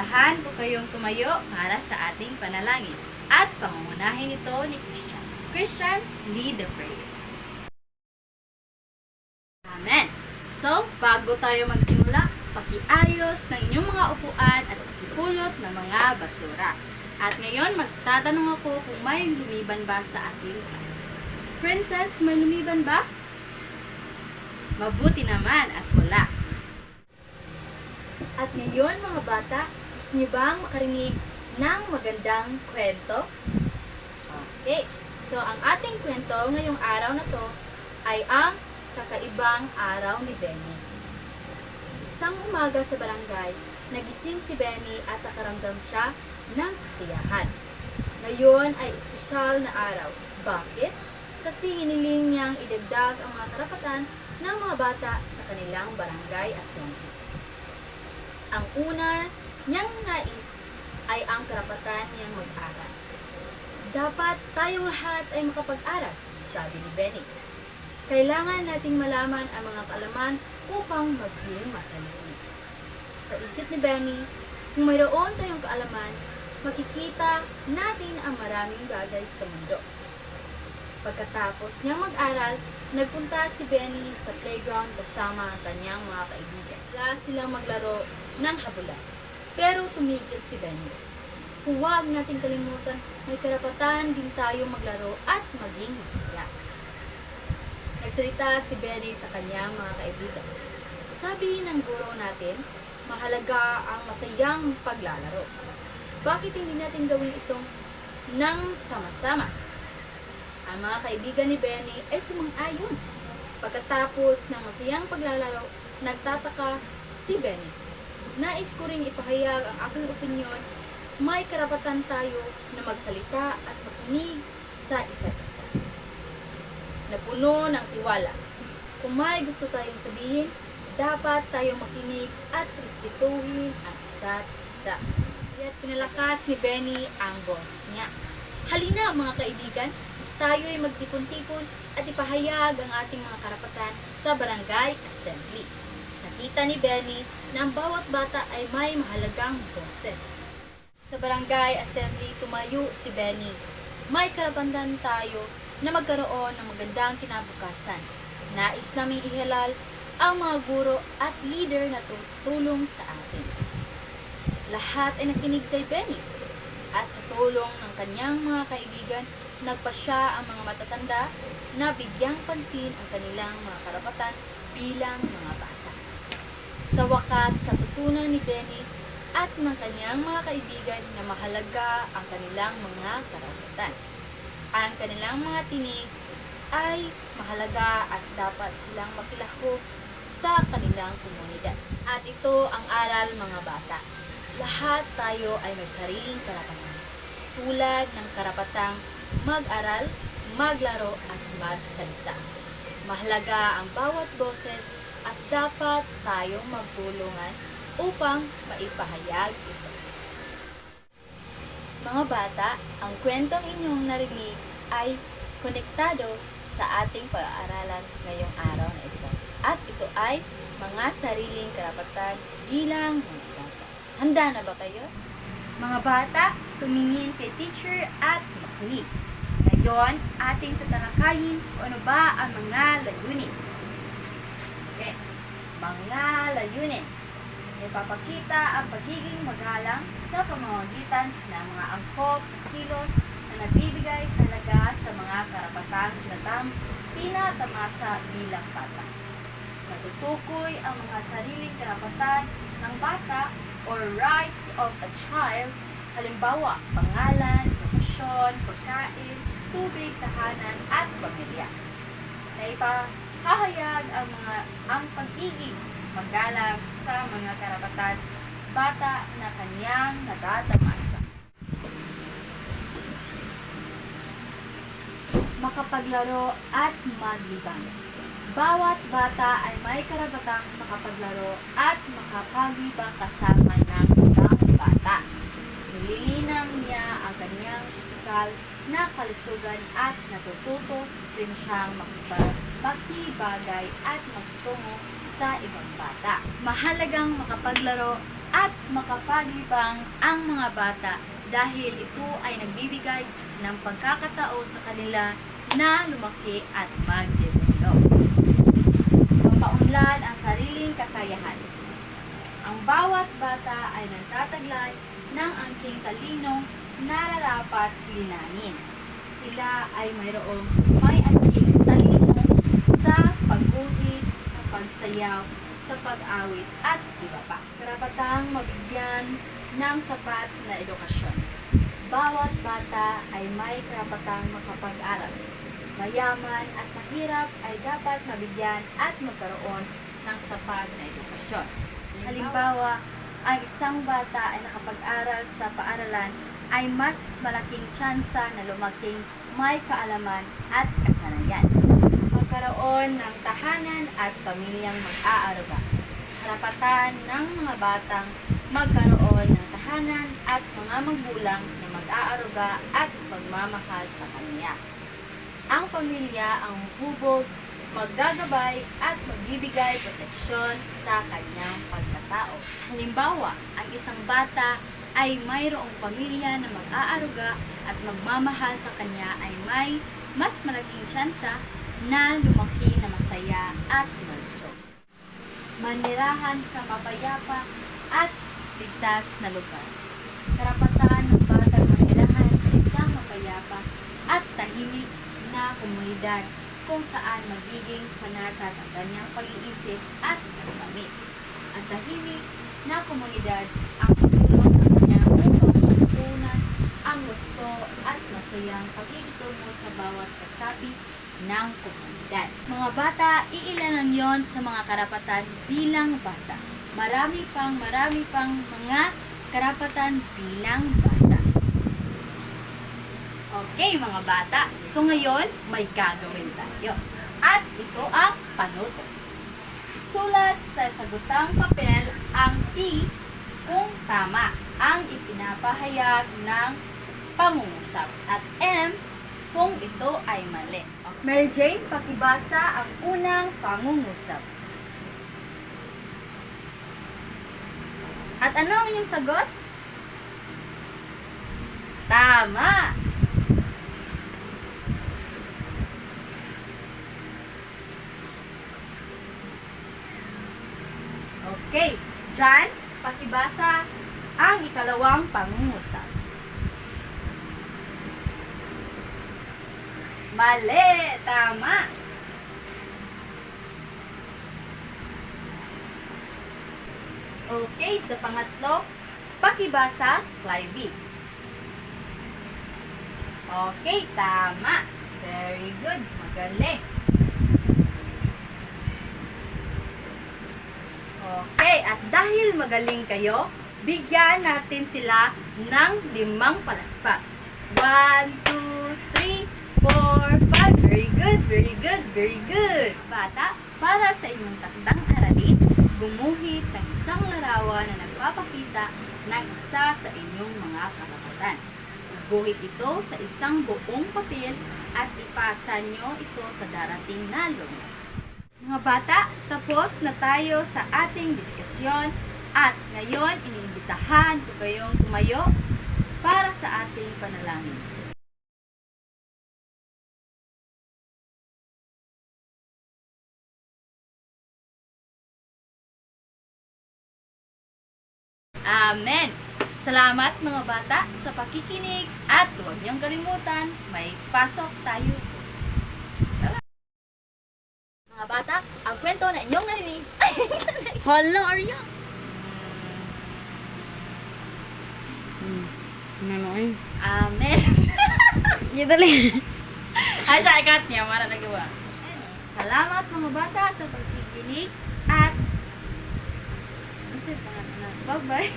Imbitahan ko kayong tumayo para sa ating panalangin at pangungunahin ito ni Christian. Christian, lead the prayer. Amen. So, bago tayo magsimula, pakiayos ng inyong mga upuan at pakipulot ng mga basura. At ngayon, magtatanong ako kung may lumiban ba sa ating class. Princess, may lumiban ba? Mabuti naman at wala. At ngayon, mga bata, gusto niyo bang makarinig ng magandang kwento? Okay. So, ang ating kwento ngayong araw na to ay ang kakaibang araw ni Benny. Isang umaga sa barangay, nagising si Benny at nakaramdam siya ng kasiyahan. Ngayon ay espesyal na araw. Bakit? Kasi hiniling niyang idagdag ang mga karapatan ng mga bata sa kanilang barangay assembly. Ang una niyang nais ay ang karapatan niyang mag-aral. Dapat tayong lahat ay makapag-aral, sabi ni Benny. Kailangan nating malaman ang mga kaalaman upang maging matalino. Sa isip ni Benny, kung mayroon tayong kaalaman, makikita natin ang maraming bagay sa mundo. Pagkatapos niyang mag-aral, nagpunta si Benny sa playground kasama ang kanyang mga kaibigan. Wala silang maglaro ng habulan. Pero tumigil si Benny. Huwag nating kalimutan, may karapatan din tayo maglaro at maging masaya. Nagsalita si Benny sa kanyang mga kaibigan. Sabi ng guro natin, mahalaga ang masayang paglalaro. Bakit hindi natin gawin itong nang sama-sama? Ang mga kaibigan ni Benny ay sumang-ayon. Pagkatapos ng masayang paglalaro, nagtataka si Benny. Nais ko ring ipahayag ang aking opinyon. May karapatan tayo na magsalita at makinig sa isa't isa. Napuno ng tiwala. Kung may gusto tayong sabihin, dapat tayong makinig at respetuhin ang isa't isa. Kaya't pinalakas ni Benny ang boses niya. Halina mga kaibigan, tayo'y magtipon-tipon at ipahayag ang ating mga karapatan sa barangay assembly. Nakita ni Benny na ang bawat bata ay may mahalagang boses. Sa barangay assembly, tumayo si Benny. May karapatan tayo na magkaroon ng magandang kinabukasan. Nais naming ihalal ang mga guro at leader na tutulong sa atin. Lahat ay nakinig kay Benny. At sa tulong ng kanyang mga kaibigan, nagpasya ang mga matatanda na bigyang pansin ang kanilang mga karapatan bilang mga bata. Sa wakas, natutunan ni Benny at ng kanyang mga kaibigan na mahalaga ang kanilang mga karapatan. Ang kanilang mga tinig ay mahalaga at dapat silang makilahok sa kanilang komunidad. At ito ang aral mga bata. Lahat tayo ay may sariling karapatan. Tulad ng karapatang mag-aral, maglaro at magsalita. Mahalaga ang bawat boses at dapat tayong magtulungan upang maipahayag ito. Mga bata, ang kwentong inyong narinig ay konektado sa ating pag-aaralan ngayong araw na ito. At ito ay mga sariling karapatan bilang mga bata. Handa na ba kayo? Mga bata, tumingin kay teacher at makinig. Ngayon, ating tatalakayin kung ano ba ang mga layunin. Okay. Mga layunin. Ipapakita ang pagiging magalang sa pamamagitan ng mga angkop at kilos na nagbibigay talaga sa mga karapatang tinatamasa bilang bata. Natutukoy ang mga sariling karapatan ng bata or rights of a child, halimbawa, pangalan, lokasyon, pagkain, tubig, tahanan, at pamilya. Naipahahayag ang pagiging magalang sa mga karapatan bata na kanyang natatamasa. Makapaglaro at maglibang. Bawat bata ay may karapatang makapaglaro at makapaglibang kasama ng ibang bata. Nililinang niya ang kanyang pisikal na kalusugan at natututo rin siyang makibagay at magtungo sa ibang bata. Mahalagang makapaglaro at makapaglibang ang mga bata dahil ito ay nagbibigay ng pagkakataon sa kanila na lumaki at mag-develop. Mapaunlad ang sariling kakayahan. Ang bawat bata ay nagtataglay ng angking talinong nararapat linanin. Sila ay may angking talino sa pagguhit, sa pagsayaw, sa pag-awit at iba pa. Karapatang mabigyan ng sapat na edukasyon. Bawat bata ay may karapatang makapag-aral. Mayaman at mahirap ay dapat mabigyan at magkaroon ng sapat na edukasyon. Halimbawa, ang isang bata ay nakapag-aral sa paaralan ay mas malaking tsansa na lumaking may kaalaman at kasanayan. Magkaroon ng tahanan at pamilyang mag-aaruga. Karapatan ng mga batang magkaroon ng tahanan at mga magulang na mag-aaruga at magmamahal sa kanya. Ang pamilya ang hubog, maggagabay at magbibigay proteksyon sa kanyang pagkatao. Halimbawa, ang isang bata ay mayroong pamilya na mag-aaruga at magmamahal sa kanya ay may mas malaking tsansa na lumaki na masaya at malusog. Manirahan sa mapayapa at ligtas na lugar. Karapatan ng batang manirahan sa isang mapayapa at tahimik na komunidad kung saan magiging panatag ang kanyang pag-iisip at pagkamit. Ang tahimik na komunidad ang tutulong sa kanya upang matutunan ang gusto at masayang pakikitungo sa bawat kasapi ng komunidad. Mga bata, iilan lang yon sa mga karapatan bilang bata. Marami pang mga karapatan bilang bata. Okay, mga bata. So ngayon, may gagawin tayo. At ito ang panuto. Sulat sa sagutang papel ang T kung tama ang ipinapahayag ng pangungusap at M kung ito ay mali. Mary Jane, pakibasa ang unang pangungusap. At ano ang iyong sagot? Tama! Okay, John, pakibasa ang ikalawang pangungusap. Mali! Tama! Okay, sa pangatlo, pakibasa, Clivey. Okay, tama. Very good. Magaling. Okay, at dahil magaling kayo, bigyan natin sila ng 5 palakpak. 1, 2, 3, 4, 5. Very good, very good, very good. Bata, para sa inyong takdang aralin, gumuhit ng isang larawan na nagpapakita ng isa sa inyong mga karapatan. Guhit ito sa isang buong papel at ipasa nyo ito sa darating na lunes. Mga bata, tapos na tayo sa ating diskusyon at ngayon iniimbitahan ko kayong tumayo para sa ating panalangin. Amen! Salamat mga bata sa pakikinig at huwag niyong kalimutan, may pasok tayo. Mga bata, ang kwento na inyong narinig. Hello, Arya. Nanoy. Amen! Dali. Ay, sa ikat niya, mara nagawa. Salamat mga bata sa pakikinig at bye-bye.